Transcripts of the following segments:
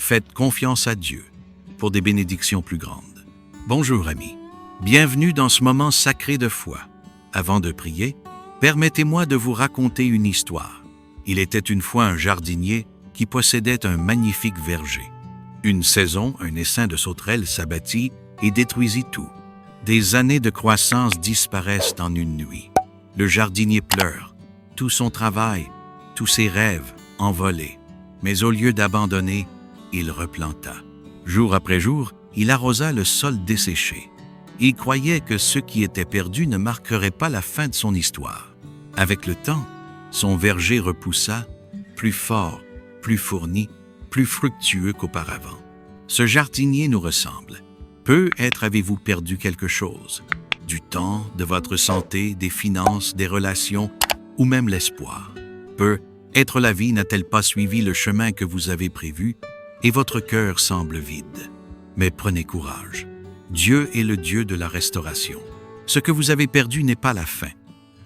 Faites confiance à Dieu pour des bénédictions plus grandes. Bonjour amis, bienvenue dans ce moment sacré de foi. Avant de prier, permettez-moi de vous raconter une histoire. Il était une fois un jardinier qui possédait un magnifique verger. Une saison, un essaim de sauterelles s'abattit et détruisit tout. Des années de croissance disparaissent en une nuit. Le jardinier pleure, tout son travail, tous ses rêves envolés. Mais au lieu d'abandonner, il replanta. Jour après jour, il arrosa le sol desséché. Il croyait que ce qui était perdu ne marquerait pas la fin de son histoire. Avec le temps, son verger repoussa, plus fort, plus fourni, plus fructueux qu'auparavant. Ce jardinier nous ressemble. Peut-être avez-vous perdu quelque chose. Du temps, de votre santé, des finances, des relations, ou même l'espoir. Peut-être la vie n'a-t-elle pas suivi le chemin que vous avez prévu, et votre cœur semble vide. Mais prenez courage. Dieu est le Dieu de la restauration. Ce que vous avez perdu n'est pas la fin.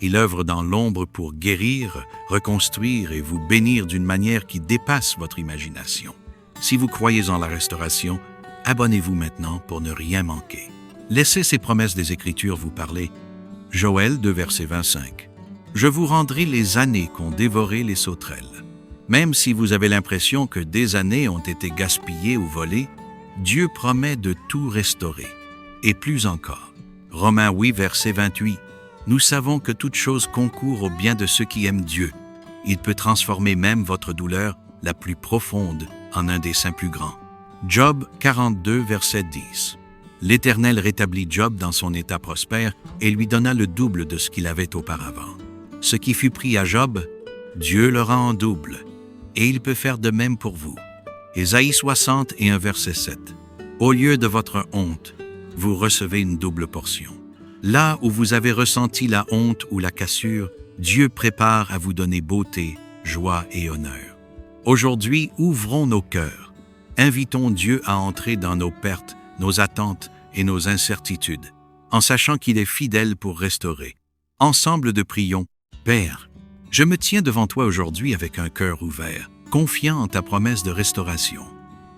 Il œuvre dans l'ombre pour guérir, reconstruire et vous bénir d'une manière qui dépasse votre imagination. Si vous croyez en la restauration, abonnez-vous maintenant pour ne rien manquer. Laissez ces promesses des Écritures vous parler. Joël 2, verset 25. Je vous rendrai les années qu'ont dévoré les sauterelles. Même si vous avez l'impression que des années ont été gaspillées ou volées, Dieu promet de tout restaurer. Et plus encore. Romains 8, verset 28. Nous savons que toute chose concourt au bien de ceux qui aiment Dieu. Il peut transformer même votre douleur la plus profonde en un dessein plus grand. Job 42, verset 10. L'Éternel rétablit Job dans son état prospère et lui donna le double de ce qu'il avait auparavant. Ce qui fut pris à Job, Dieu le rend en double. Et il peut faire de même pour vous. Ésaïe 60 et 1 verset 7. Au lieu de votre honte, vous recevez une double portion. Là où vous avez ressenti la honte ou la cassure, Dieu prépare à vous donner beauté, joie et honneur. Aujourd'hui, ouvrons nos cœurs. Invitons Dieu à entrer dans nos pertes, nos attentes et nos incertitudes, en sachant qu'il est fidèle pour restaurer. Ensemble de prions, Père, je me tiens devant toi aujourd'hui avec un cœur ouvert, confiant en ta promesse de restauration.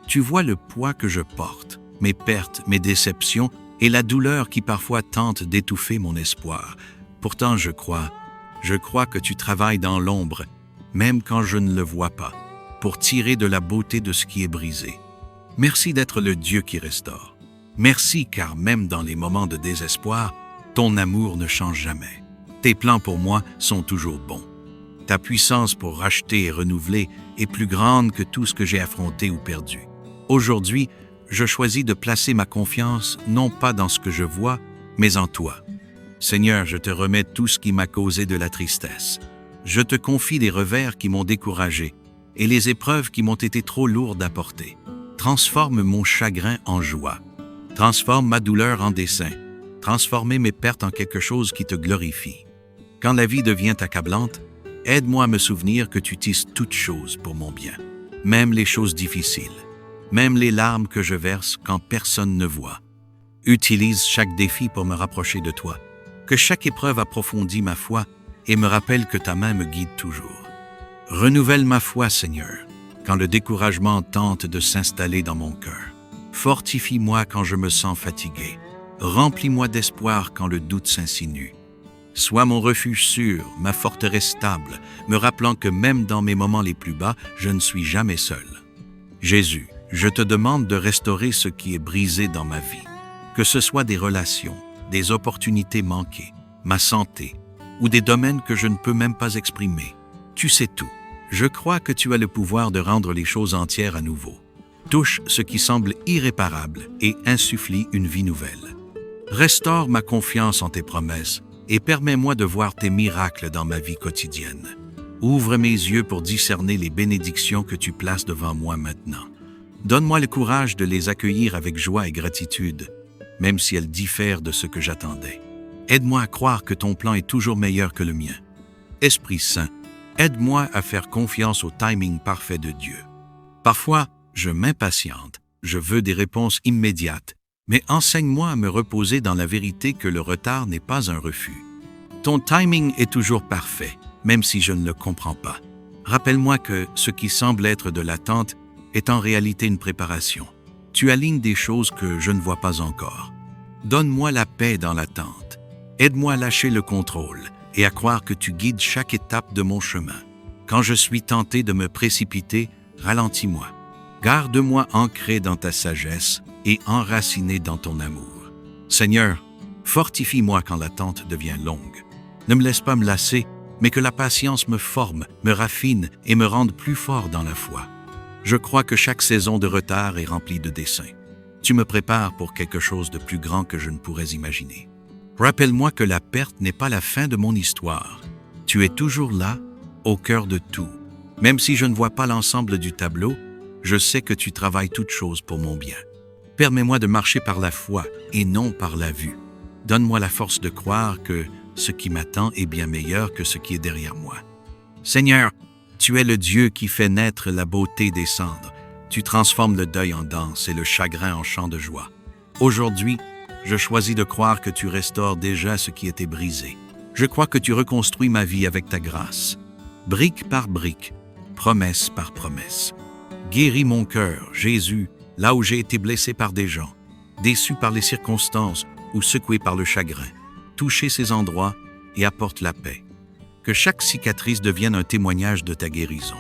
Tu vois le poids que je porte, mes pertes, mes déceptions et la douleur qui parfois tente d'étouffer mon espoir. Pourtant, je crois que tu travailles dans l'ombre, même quand je ne le vois pas, pour tirer de la beauté de ce qui est brisé. Merci d'être le Dieu qui restaure. Merci car même dans les moments de désespoir, ton amour ne change jamais. Tes plans pour moi sont toujours bons. Ta puissance pour racheter et renouveler est plus grande que tout ce que j'ai affronté ou perdu. Aujourd'hui, je choisis de placer ma confiance non pas dans ce que je vois, mais en toi. Seigneur, je te remets tout ce qui m'a causé de la tristesse. Je te confie les revers qui m'ont découragé et les épreuves qui m'ont été trop lourdes à porter. Transforme mon chagrin en joie. Transforme ma douleur en dessein. Transforme mes pertes en quelque chose qui te glorifie. Quand la vie devient accablante, aide-moi à me souvenir que tu tisses toutes choses pour mon bien, même les choses difficiles, même les larmes que je verse quand personne ne voit. Utilise chaque défi pour me rapprocher de toi, que chaque épreuve approfondit ma foi et me rappelle que ta main me guide toujours. Renouvelle ma foi, Seigneur, quand le découragement tente de s'installer dans mon cœur. Fortifie-moi quand je me sens fatigué. Remplis-moi d'espoir quand le doute s'insinue. Sois mon refuge sûr, ma forteresse stable, me rappelant que même dans mes moments les plus bas, je ne suis jamais seul. Jésus, je te demande de restaurer ce qui est brisé dans ma vie, que ce soit des relations, des opportunités manquées, ma santé, ou des domaines que je ne peux même pas exprimer. Tu sais tout. Je crois que tu as le pouvoir de rendre les choses entières à nouveau. Touche ce qui semble irréparable et insuffle une vie nouvelle. Restaure ma confiance en tes promesses et permets-moi de voir tes miracles dans ma vie quotidienne. Ouvre mes yeux pour discerner les bénédictions que tu places devant moi maintenant. Donne-moi le courage de les accueillir avec joie et gratitude, même si elles diffèrent de ce que j'attendais. Aide-moi à croire que ton plan est toujours meilleur que le mien. Esprit Saint, aide-moi à faire confiance au timing parfait de Dieu. Parfois, je m'impatiente, je veux des réponses immédiates, mais enseigne-moi à me reposer dans la vérité que le retard n'est pas un refus. Ton timing est toujours parfait, même si je ne le comprends pas. Rappelle-moi que ce qui semble être de l'attente est en réalité une préparation. Tu alignes des choses que je ne vois pas encore. Donne-moi la paix dans l'attente. Aide-moi à lâcher le contrôle et à croire que tu guides chaque étape de mon chemin. Quand je suis tenté de me précipiter, ralentis-moi. Garde-moi ancré dans ta sagesse et enraciné dans ton amour. Seigneur, fortifie-moi quand l'attente devient longue. Ne me laisse pas me lasser, mais que la patience me forme, me raffine et me rende plus fort dans la foi. Je crois que chaque saison de retard est remplie de desseins. Tu me prépares pour quelque chose de plus grand que je ne pourrais imaginer. Rappelle-moi que la perte n'est pas la fin de mon histoire. Tu es toujours là, au cœur de tout. Même si je ne vois pas l'ensemble du tableau, je sais que tu travailles toutes choses pour mon bien. Permets-moi de marcher par la foi et non par la vue. Donne-moi la force de croire que ce qui m'attend est bien meilleur que ce qui est derrière moi. Seigneur, tu es le Dieu qui fait naître la beauté des cendres. Tu transformes le deuil en danse et le chagrin en chant de joie. Aujourd'hui, je choisis de croire que tu restaures déjà ce qui était brisé. Je crois que tu reconstruis ma vie avec ta grâce. Brique par brique, promesse par promesse. Guéris mon cœur, Jésus, là où j'ai été blessé par des gens, déçu par les circonstances ou secoué par le chagrin. Touche ces endroits et apporte la paix. Que chaque cicatrice devienne un témoignage de ta guérison.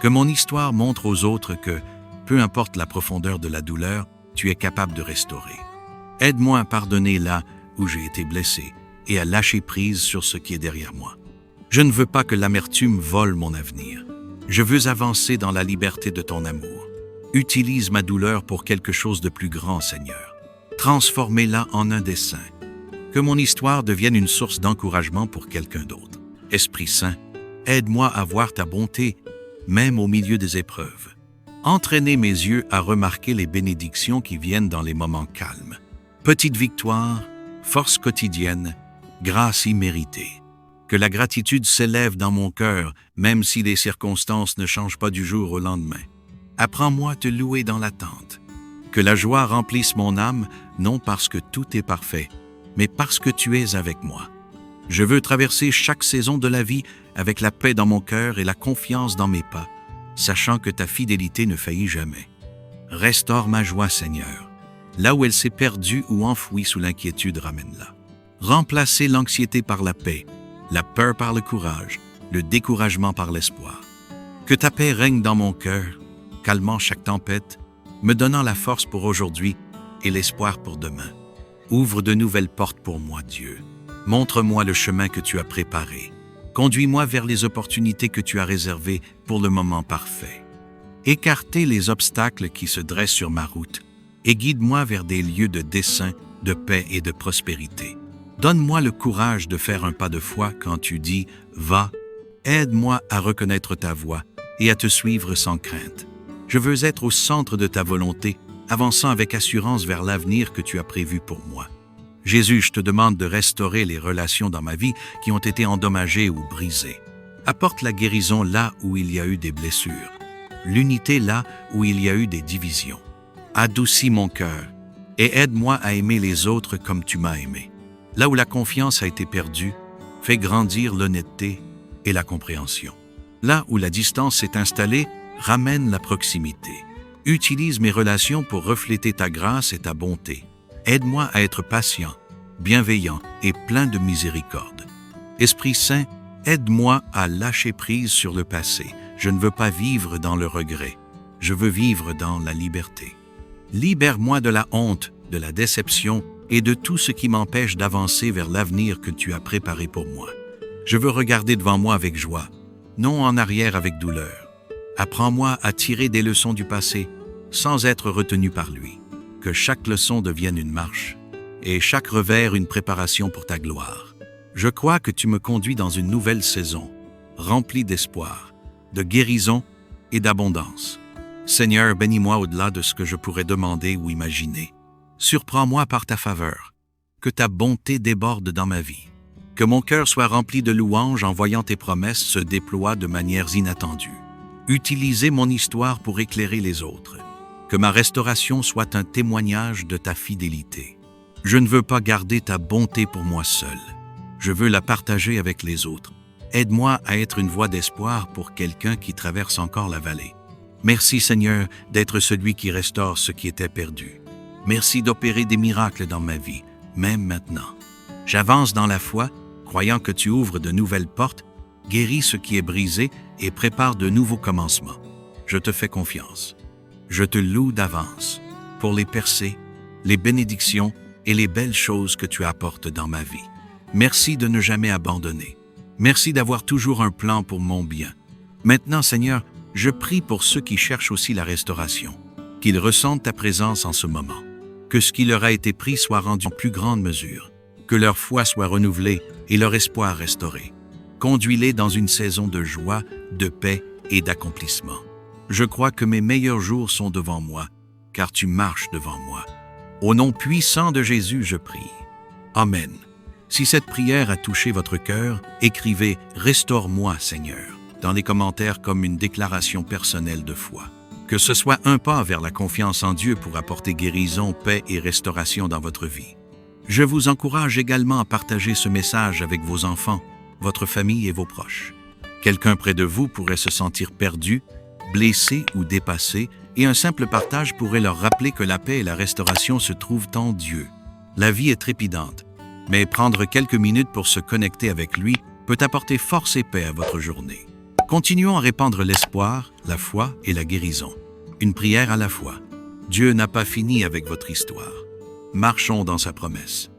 Que mon histoire montre aux autres que, peu importe la profondeur de la douleur, tu es capable de restaurer. Aide-moi à pardonner là où j'ai été blessé et à lâcher prise sur ce qui est derrière moi. Je ne veux pas que l'amertume vole mon avenir. Je veux avancer dans la liberté de ton amour. Utilise ma douleur pour quelque chose de plus grand, Seigneur. Transformez-la en un dessein. Que mon histoire devienne une source d'encouragement pour quelqu'un d'autre. Esprit Saint, aide-moi à voir ta bonté, même au milieu des épreuves. Entraînez mes yeux à remarquer les bénédictions qui viennent dans les moments calmes. Petite victoire, force quotidienne, grâce imméritée. Que la gratitude s'élève dans mon cœur, même si les circonstances ne changent pas du jour au lendemain. Apprends-moi à te louer dans l'attente. Que la joie remplisse mon âme, non parce que tout est parfait, mais parce que tu es avec moi. Je veux traverser chaque saison de la vie avec la paix dans mon cœur et la confiance dans mes pas, sachant que ta fidélité ne faillit jamais. Restaure ma joie, Seigneur. Là où elle s'est perdue ou enfouie sous l'inquiétude, ramène-la. Remplacez l'anxiété par la paix, la peur par le courage, le découragement par l'espoir. Que ta paix règne dans mon cœur, calmant chaque tempête, me donnant la force pour aujourd'hui et l'espoir pour demain. Ouvre de nouvelles portes pour moi, Dieu. Montre-moi le chemin que tu as préparé. Conduis-moi vers les opportunités que tu as réservées pour le moment parfait. Écartez les obstacles qui se dressent sur ma route et guide-moi vers des lieux de dessein, de paix et de prospérité. Donne-moi le courage de faire un pas de foi quand tu dis « Va ». Aide-moi à reconnaître ta voix et à te suivre sans crainte. Je veux être au centre de ta volonté, avançant avec assurance vers l'avenir que tu as prévu pour moi. Jésus, je te demande de restaurer les relations dans ma vie qui ont été endommagées ou brisées. Apporte la guérison là où il y a eu des blessures, l'unité là où il y a eu des divisions. Adoucis mon cœur et aide-moi à aimer les autres comme tu m'as aimé. Là où la confiance a été perdue, fais grandir l'honnêteté et la compréhension. Là où la distance s'est installée, ramène la proximité. Utilise mes relations pour refléter ta grâce et ta bonté. Aide-moi à être patient, bienveillant et plein de miséricorde. Esprit Saint, aide-moi à lâcher prise sur le passé. Je ne veux pas vivre dans le regret. Je veux vivre dans la liberté. Libère-moi de la honte, de la déception et de tout ce qui m'empêche d'avancer vers l'avenir que tu as préparé pour moi. Je veux regarder devant moi avec joie, non en arrière avec douleur. Apprends-moi à tirer des leçons du passé sans être retenu par lui. Que chaque leçon devienne une marche et chaque revers une préparation pour ta gloire. Je crois que tu me conduis dans une nouvelle saison, remplie d'espoir, de guérison et d'abondance. Seigneur, bénis-moi au-delà de ce que je pourrais demander ou imaginer. Surprends-moi par ta faveur. Que ta bonté déborde dans ma vie. Que mon cœur soit rempli de louanges en voyant tes promesses se déploient de manières inattendues. Utilisez mon histoire pour éclairer les autres. Que ma restauration soit un témoignage de ta fidélité. Je ne veux pas garder ta bonté pour moi seul. Je veux la partager avec les autres. Aide-moi à être une voix d'espoir pour quelqu'un qui traverse encore la vallée. Merci Seigneur d'être celui qui restaure ce qui était perdu. Merci d'opérer des miracles dans ma vie, même maintenant. J'avance dans la foi, croyant que tu ouvres de nouvelles portes, guéris ce qui est brisé et prépare de nouveaux commencements. Je te fais confiance. Je te loue d'avance pour les percées, les bénédictions et les belles choses que tu apportes dans ma vie. Merci de ne jamais abandonner. Merci d'avoir toujours un plan pour mon bien. Maintenant, Seigneur, je prie pour ceux qui cherchent aussi la restauration, qu'ils ressentent ta présence en ce moment, que ce qui leur a été pris soit rendu en plus grande mesure, que leur foi soit renouvelée et leur espoir restauré. Conduis-les dans une saison de joie, de paix et d'accomplissement. Je crois que mes meilleurs jours sont devant moi, car tu marches devant moi. Au nom puissant de Jésus, je prie. Amen. Si cette prière a touché votre cœur, écrivez « Restaure-moi, Seigneur » dans les commentaires comme une déclaration personnelle de foi. Que ce soit un pas vers la confiance en Dieu pour apporter guérison, paix et restauration dans votre vie. Je vous encourage également à partager ce message avec vos enfants, votre famille et vos proches. Quelqu'un près de vous pourrait se sentir perdu, blessé ou dépassé, et un simple partage pourrait leur rappeler que la paix et la restauration se trouvent en Dieu. La vie est trépidante, mais prendre quelques minutes pour se connecter avec lui peut apporter force et paix à votre journée. Continuons à répandre l'espoir, la foi et la guérison. Une prière à la fois. Dieu n'a pas fini avec votre histoire. Marchons dans sa promesse.